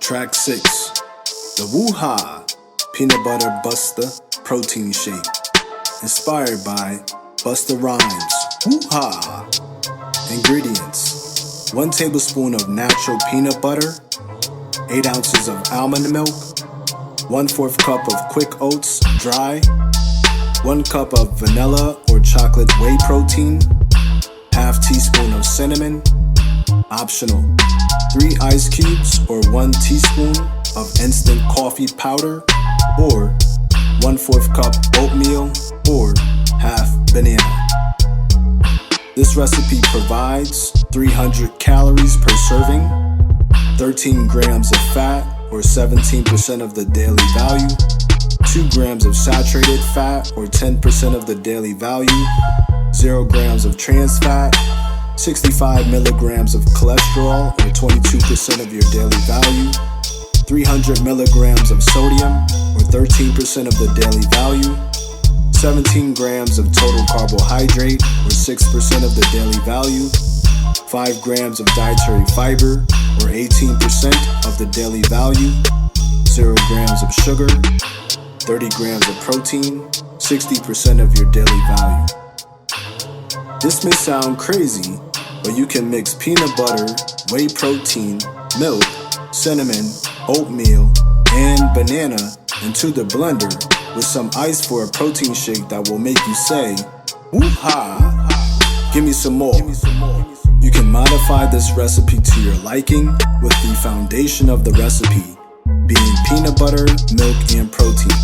Track 6, the Woo-Hah Peanut Butter Busta Protein Shake, inspired by Busta Rhymes. Woo-Hah! Ingredients: 1 tablespoon of natural peanut butter, 8 ounces of almond milk, 1/4 cup of quick oats dry, 1 cup of vanilla or chocolate whey protein, ½ teaspoon of cinnamon, optional, 3 ice cubes or 1 teaspoon of instant coffee powder, or 1/4 cup oatmeal or half banana. This recipe provides 300 calories per serving, 13 grams of fat or 17% of the daily value, 2 grams of saturated fat or 10% of the daily value, 0 grams of trans fat, 65 milligrams of cholesterol or 22% of your daily value, 300 milligrams of sodium or 13% of the daily value, 17 grams of total carbohydrate or 6% of the daily value, 5 grams of dietary fiber or 18% of the daily value, 0 grams of sugar, 30 grams of protein, 60% of your daily value. This may sound crazy, but you can mix peanut butter, whey protein, milk, cinnamon, oatmeal, and banana into the blender with some ice for a protein shake that will make you say, "Woo-Hah! Give me some more." You can modify this recipe to your liking, with the foundation of the recipe being peanut butter, milk, and protein.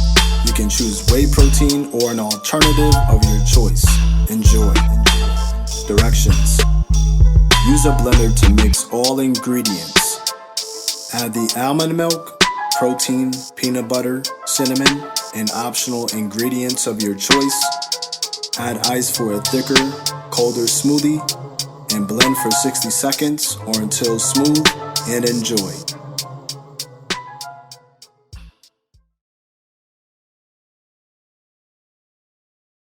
You can choose whey protein or an alternative of your choice. Enjoy. Directions: use a blender to mix all ingredients. Add the almond milk, protein, peanut butter, cinnamon, and optional ingredients of your choice. Add ice for a thicker, colder smoothie, and blend for 60 seconds or until smooth, and enjoy.